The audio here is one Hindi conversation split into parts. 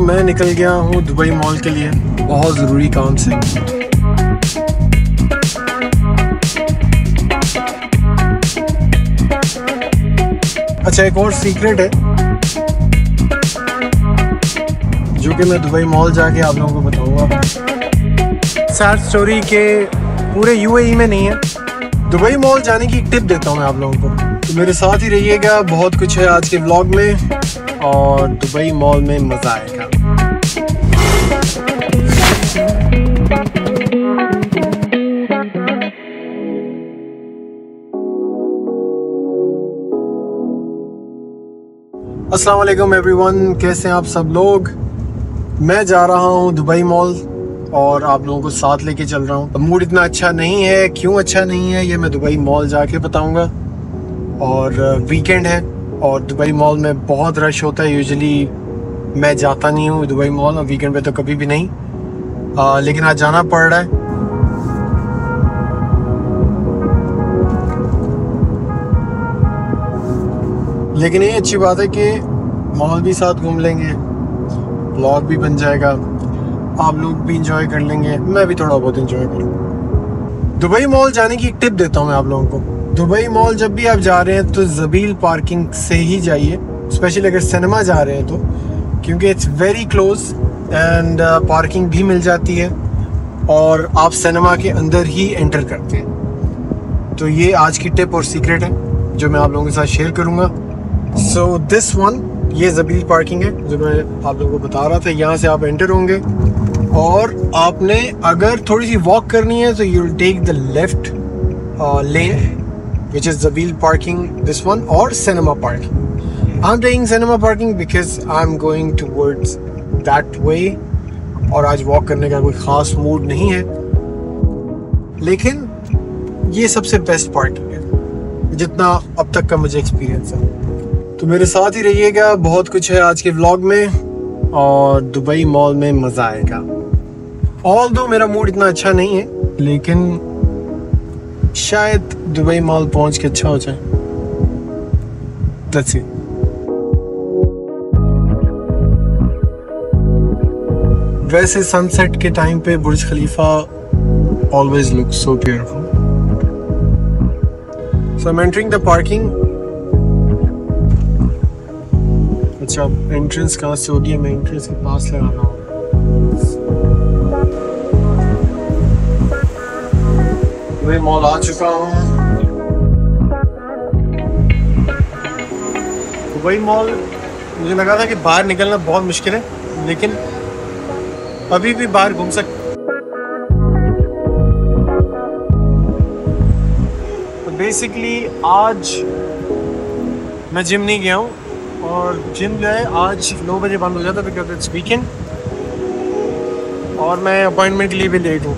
मैं निकल गया हूँ दुबई मॉल के लिए बहुत ज़रूरी काम से। अच्छा, एक और सीक्रेट है जो कि मैं दुबई मॉल जाके आप लोगों को बताऊंगा। सैड स्टोरी के पूरे यूएई में नहीं है। दुबई मॉल जाने की एक टिप देता हूँ मैं आप लोगों को, तो मेरे साथ ही रहिएगा। बहुत कुछ है आज के व्लॉग में और दुबई मॉल में मज़ा आएगा। अस्सलाम वालेकुम एवरीवन, कैसे हैं आप सब लोग। मैं जा रहा हूँ दुबई मॉल और आप लोगों को साथ लेके चल रहा हूँ। मूड इतना अच्छा नहीं है, क्यों अच्छा नहीं है ये मैं दुबई मॉल जाके बताऊँगा। और वीकेंड है और दुबई मॉल में बहुत रश होता है। यूजुअली मैं जाता नहीं हूँ दुबई मॉल, और वीकेंड पे तो कभी भी नहीं, लेकिन आज जाना पड़ रहा है। लेकिन ये अच्छी बात है कि मॉल भी साथ घूम लेंगे, व्लॉग भी बन जाएगा, आप लोग भी इंजॉय कर लेंगे, मैं भी थोड़ा बहुत इंजॉय करूँ। दुबई मॉल जाने की एक टिप देता हूँ मैं आप लोगों को। दुबई मॉल जब भी आप जा रहे हैं तो ज़बील पार्किंग से ही जाइए, स्पेशली अगर सिनेमा जा रहे हैं तो, क्योंकि it's very close and parking भी मिल जाती है और आप सिनेमा के अंदर ही एंटर करते हैं। तो ये आज की टिप और सीक्रेट है जो मैं आप लोगों के साथ शेयर करूँगा। सो दिस वन, ये ज़बील पार्किंग है जो मैं आप लोगों को बता रहा था। यहाँ से आप एंटर होंगे और आपने अगर थोड़ी सी वॉक करनी है तो you will take the left lane which is Zabeel parking, this one, or cinema parking. I'm taking cinema parking because I'm going towards that way और आज वॉक करने का कोई ख़ास मूड नहीं है, लेकिन ये सबसे बेस्ट पार्किंग है जितना अब तक का मुझे एक्सपीरियंस है। तो मेरे साथ ही रहिएगा, बहुत कुछ है आज के व्लॉग में और दुबई मॉल में मज़ा आएगा। ऑल्दो मेरा मूड इतना अच्छा नहीं है, लेकिन शायद दुबई मॉल पहुंच के अच्छा हो जाए। That's it. वैसे सनसेट के टाइम पे बुर्ज खलीफा always looks so beautiful. So I'm entering the parking. अच्छा, एंट्रेंस कहाँ से होगी? मैं एंट्रेंस के पास लगा रहा हूँ। दुबई मॉल आ चुका हूँ। दुबई मॉल मुझे लगा था कि बाहर निकलना बहुत मुश्किल है, लेकिन अभी भी बाहर घूम सकते। तो बेसिकली आज मैं जिम नहीं गया हूँ और जिम जो है आज 9 बजे बंद हो जाता बिकॉज इट्स वीकेंड और मैं अपॉइंटमेंट के लिए भी लेट हूँ।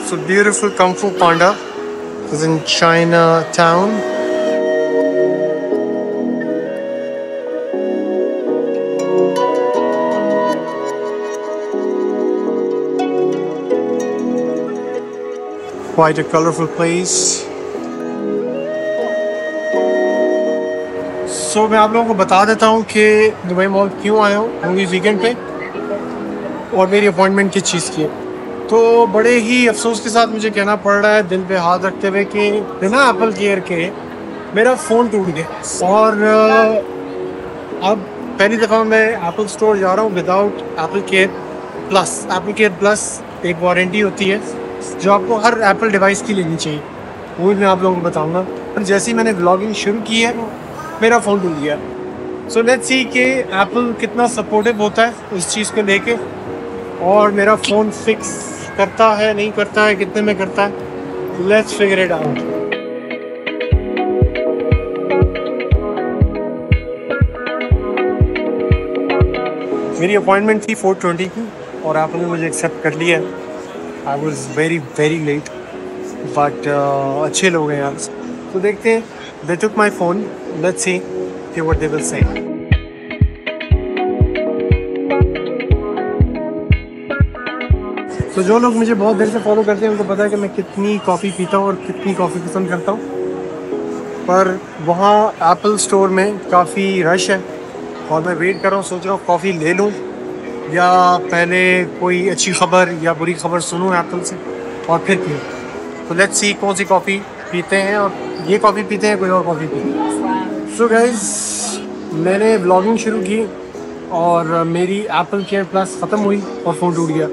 So beautiful Kung Fu Panda is in Chinatown. Quite a colorful place. So मैं आप लोगों को बता देता हूँ कि दुबई मॉल क्यों आया हूँ वीकेंड पे और मेरी अपॉइंटमेंट किस चीज़ की है। तो बड़े ही अफसोस के साथ मुझे कहना पड़ रहा है दिल पे हाथ रखते हुए कि बिना एप्पल केयर के मेरा फ़ोन टूट गया और अब पहली दफ़ा मैं एप्पल स्टोर जा रहा हूँ without Apple care plus. Apple care plus एक वारंटी होती है जो आपको हर एप्पल डिवाइस की लेनी चाहिए, वो भी मैं आप लोगों को बताऊँगा। जैसे ही मैंने व्लॉगिंग शुरू की है मेरा फ़ोन टूट गया। सो लेट्स सी कि एप्पल कितना सपोर्टिव होता है उस चीज़ को लेके और मेरा फ़ोन फिक्स करता है नहीं करता है, कितने में करता है। Let's figure it out. मेरी अपॉइंटमेंट थी 4:20 की और आपने मुझे एक्सेप्ट कर लिया। I was very late but अच्छे लोग हैं यार। तो देखते हैं, they took my phone, let's see what they will say. तो जो लोग मुझे बहुत देर से फॉलो करते हैं उनको पता है कि मैं कितनी कॉफ़ी पीता हूँ और कितनी कॉफ़ी पसंद करता हूँ। पर वहाँ एप्पल स्टोर में काफ़ी रश है और मैं वेट कर रहा हूँ, सोच रहा हूँ कॉफ़ी ले लूँ या पहले कोई अच्छी खबर या बुरी खबर सुनूँ एप्पल से और फिर पीऊँ। तो लेट्स सी कौन सी कॉफ़ी पीते हैं, और ये कॉफ़ी पीते हैं कोई और कॉफ़ी पीते हैं। सो गाइस, मैंने ब्लॉगिंग शुरू की और मेरी एप्पल केयर प्लस ख़त्म हुई और फ़ोन टूट गया।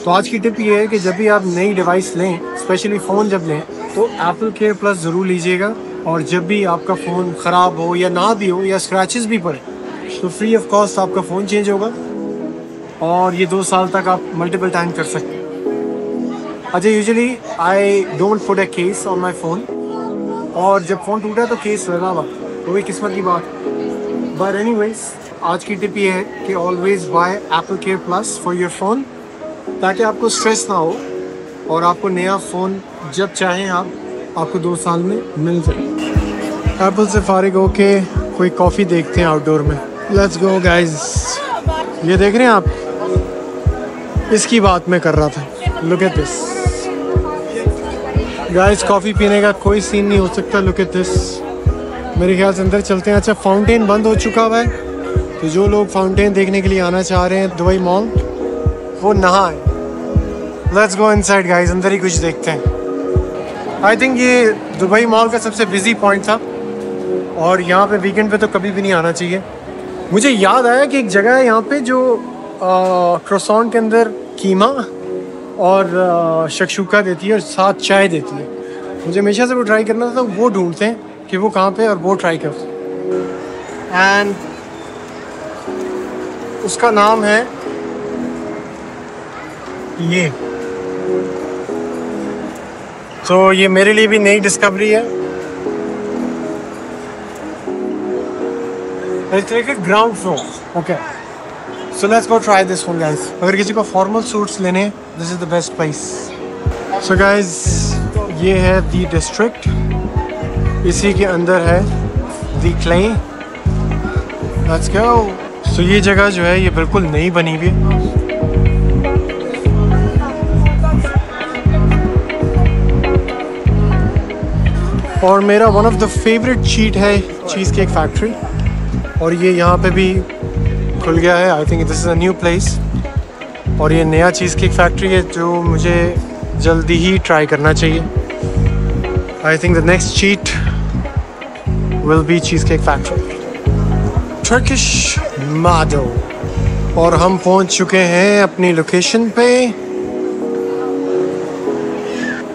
तो आज की टिप ये है कि जब भी आप नई डिवाइस लें, स्पेशली फ़ोन जब लें, तो एप्पल केयर प्लस ज़रूर लीजिएगा। और जब भी आपका फ़ोन ख़राब हो या ना भी हो या स्क्रैचेस भी पड़े तो फ्री ऑफ कॉस्ट आपका फ़ोन चेंज होगा और ये 2 साल तक आप मल्टीपल टाइम कर सकते हैं। अच्छा, usually I don't put a case on my phone, और जब फ़ोन टूटा तो केस लगा हुआ, तो वही किस्मत की बात। बट एनीवेज, आज की टिप ये है कि always bye Apple care plus for your phone, ताकि आपको स्ट्रेस ना हो और आपको नया फ़ोन जब चाहें आपको 2 साल में मिल जाए। एप्पल से फारिग होके कोई कॉफ़ी देखते हैं आउटडोर में। Let's go guys. ये देख रहे हैं आप, इसकी बात मैं कर रहा था। Look at this guys, coffee पीने का कोई सीन नहीं हो सकता। Look at this. मेरे ख्याल से अंदर चलते हैं। अच्छा, फाउंटेन बंद हो चुका हुआ है, तो जो लोग फाउंटेन देखने के लिए आना चाह रहे हैं दुबई मॉल, वो नहाएं। लेट्स गो इनसाइड गाइस, अंदर ही कुछ देखते हैं। आई थिंक ये दुबई मॉल का सबसे बिजी पॉइंट था और यहाँ पे वीकेंड पे तो कभी भी नहीं आना चाहिए। मुझे याद आया कि एक जगह है यहाँ पे जो क्रोसॉन के अंदर कीमा और शक्शुका देती है और साथ चाय देती है। मुझे हमेशा से वो ट्राई करना था, तो वो ढूंढते हैं कि वो कहाँ पे, और वो ट्राई कर। एंड उसका नाम है ये। तो ये मेरे लिए भी नई डिस्कवरी है। Ground floor. Okay, so let's go try this one guys. अगर किसी को फॉर्मल सूट्स लेने हैं, this is the best place. So guys, ये है दी डिस्ट्रिक्ट, इसी के अंदर है दी क्ले। Let's go. सो ये जगह जो है ये बिल्कुल नई बनी हुई है। और मेरा one of the favourite cheat है चीज़ केक फैक्ट्री, और ये यहाँ पे भी खुल गया है। I think this is a new place, और ये नया चीज़ केक फैक्ट्री है जो मुझे जल्दी ही ट्राई करना चाहिए। I think the next cheat will be cheesecake factory, Turkish Mado. और हम पहुँच चुके हैं अपनी लोकेशन पे।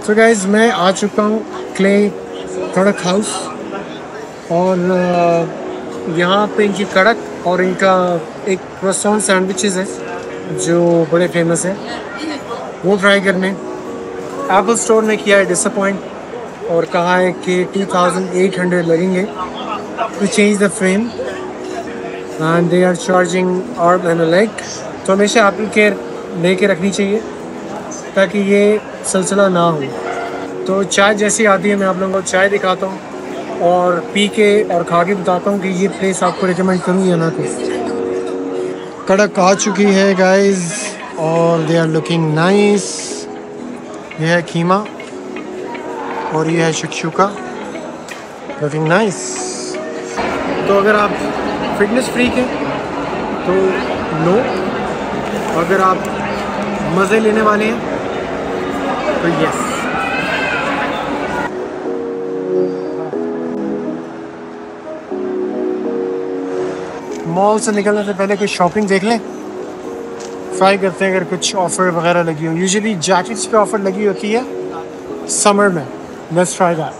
तो गाइज, मैं आ चुका हूँ क्ले कड़क हाउस, और यहाँ पे इनकी कड़क और इनका एक क्रोसॉन सैंडविचेस है जो बड़े फेमस है, वो ट्राई करने। एप्पल स्टोर ने किया है डिसअपॉइंट और कहा है कि 2800 लगेंगे to change the frame, and they are charging arm and leg. तो हमेशा एप्पल केयर लेके रखनी चाहिए ताकि ये सिलसिला ना हो। तो चाय जैसी आती है, मैं आप लोगों को चाय दिखाता हूँ और पी के और खा के बताता हूँ कि ये प्लेस आपको रिकमेंड करूँ या ना करूँ। कड़क आ चुकी है गाइस और दे आर लुकिंग नाइस। ये है कीमा और ये है शक्शुका, लुकिंग नाइस। तो अगर आप फिटनेस फ्रीक हैं तो नो, अगर आप मज़े लेने वाले हैं तो यस। मॉल से निकलने से पहले कुछ शॉपिंग देख लें, ट्राई करते हैं अगर कुछ ऑफ़र वगैरह लगी हो। यूजुअली जैकेट्स पे ऑफ़र लगी होती है समर में। Let's try that.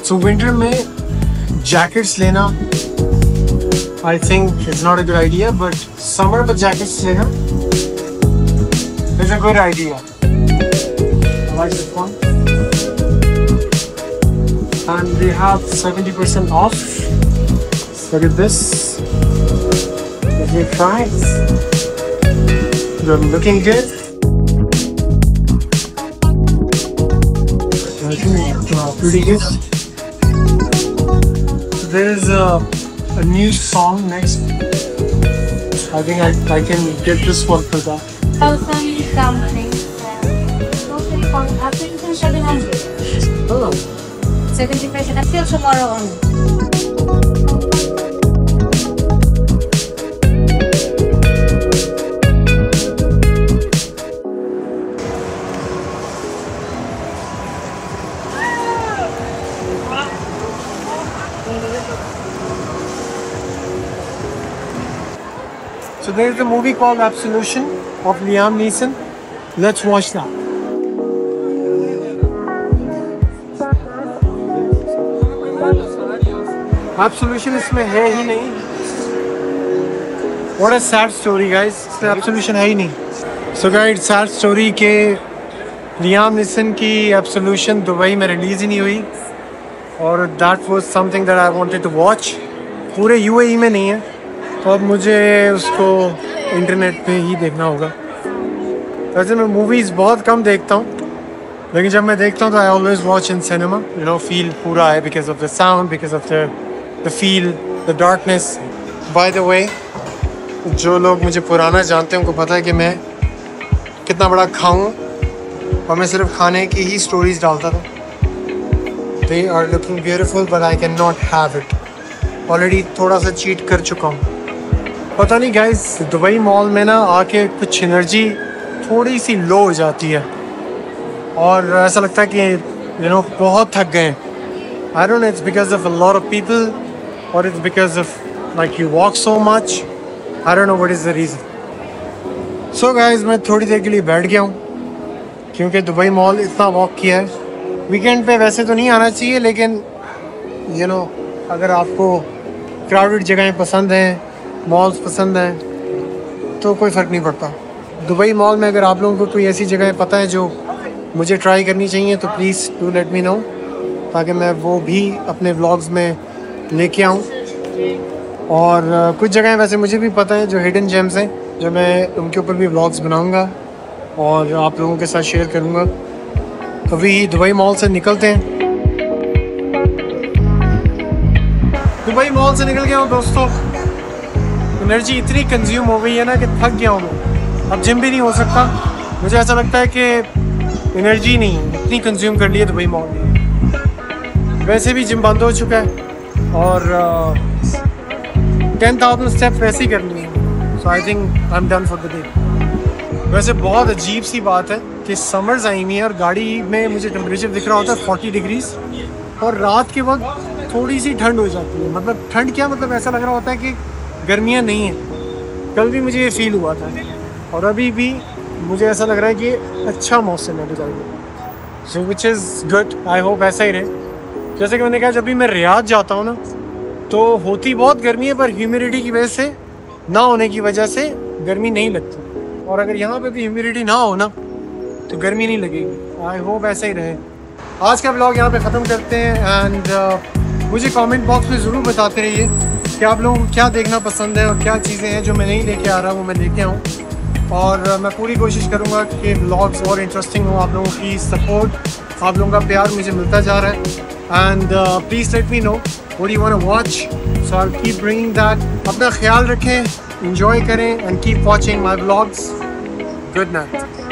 So winter में जैकेट्स लेना I think it's not a good idea, but summer में जैकेट्स लेना it's a good idea. I like this one. And they have 70% off. Look at this. Let me try. They're looking good. Pretty good. There is a new song next. I think I can get this one for that. Thousand dumplings. Totally for after 700. Oh. 70% until tomorrow only. So there's a movie called Absolution of Liam Neeson. Let's watch that. Absolution इसमें है ही नहीं. What a sad story, guys. इसमें Absolution है ही नहीं. So guys, sad story के लियाम नीसन की Absolution दुबई में रिलीज ही नहीं हुई. और that was something that I wanted to watch. पूरे UAE में नहीं है. तो अब मुझे उसको इंटरनेट पे ही देखना होगा. वैसे मैं मूवीज़ बहुत कम देखता हूँ, लेकिन जब मैं देखता हूँ तो I always watch in cinema. You know, feel पूरा है because of the sound, because of the feel, the darkness. By the way, जो लोग मुझे पुराना जानते हैं उनको पता है कि मैं कितना बड़ा खाऊँ, और मैं सिर्फ खाने की ही स्टोरीज डालता था. They are looking beautiful but I can not have it. Already थोड़ा सा चीट कर चुका हूँ. पता नहीं गाइस, दुबई मॉल में ना आके कुछ एनर्जी थोड़ी सी लो हो जाती है, और ऐसा लगता है कि बहुत थक गए. I don't know, it's because of a lot of people और it's because of like you walk so much. I don't know what is the reason. So guys, मैं थोड़ी देर के लिए बैठ गया हूँ क्योंकि दुबई मॉल इतना वॉक किया है. वीकेंड पे वैसे तो नहीं आना चाहिए, लेकिन अगर आपको क्राउडेड जगहें पसंद हैं, मॉल्स पसंद हैं, तो कोई फ़र्क नहीं पड़ता. दुबई मॉल में अगर आप लोगों को कोई ऐसी जगह पता है जो मुझे ट्राई करनी चाहिए तो please do let me no, ताकि मैं वो भी अपने व्लॉग्स में लेके आऊँ. और कुछ जगहें वैसे मुझे भी पता है जो हिडन जेम्स हैं, जो मैं उनके ऊपर भी व्लॉग्स बनाऊँगा और आप लोगों के साथ शेयर करूँगा. अभी दुबई मॉल से निकलते हैं. दुबई मॉल से निकल गया हूँ दोस्तों. एनर्जी इतनी कंज्यूम हो गई है ना कि थक गया हूँ मैं. अब जिम भी नहीं हो सकता. मुझे ऐसा लगता है कि एनर्जी नहीं है, इतनी कंज्यूम कर ली है दुबई मॉल ने. वैसे भी जिम बंद हो चुका है और 10,000 स्टेप्स वैसे ही कर लिए. So I think I am done for the day. वैसे बहुत अजीब सी बात है कि समर्स आई हुई है और गाड़ी में मुझे टेम्परेचर दिख रहा होता है 40 डिग्रीज, और रात के वक्त थोड़ी सी ठंड हो जाती है. मतलब ठंड क्या, मतलब ऐसा लग रहा होता है कि गर्मियाँ नहीं हैं. कल भी मुझे ये फील हुआ था और अभी भी मुझे ऐसा लग रहा है कि अच्छा मौसम है दुबई में. So which is good. I hope ऐसा ही रहे. जैसे कि मैंने कहा, जब भी मैं रियाद जाता हूँ ना, तो होती बहुत गर्मी है, पर ह्यूमिडिटी की वजह से, ना होने की वजह से गर्मी नहीं लगती. और अगर यहाँ पे भी ह्यूमिडिटी ना हो ना, तो गर्मी नहीं लगेगी. आई होप ऐसा ही रहे. आज का ब्लॉग यहाँ पे ख़त्म करते हैं. एंड मुझे कमेंट बॉक्स में ज़रूर बताते रहिए कि आप लोगों को क्या देखना पसंद है और क्या चीज़ें हैं जो मैं नहीं लेके आ रहा वो मैं लेके आऊँ. और मैं पूरी कोशिश करूँगा कि व्लॉग्स और इंटरेस्टिंग हो. आप लोगों की सपोर्ट, आप लोगों का प्यार मुझे मिलता जा रहा है. And please let me know what you want to watch. So I will keep bringing that. अपना ख्याल रखें, एंजॉय करें and keep watching my vlogs. Good night.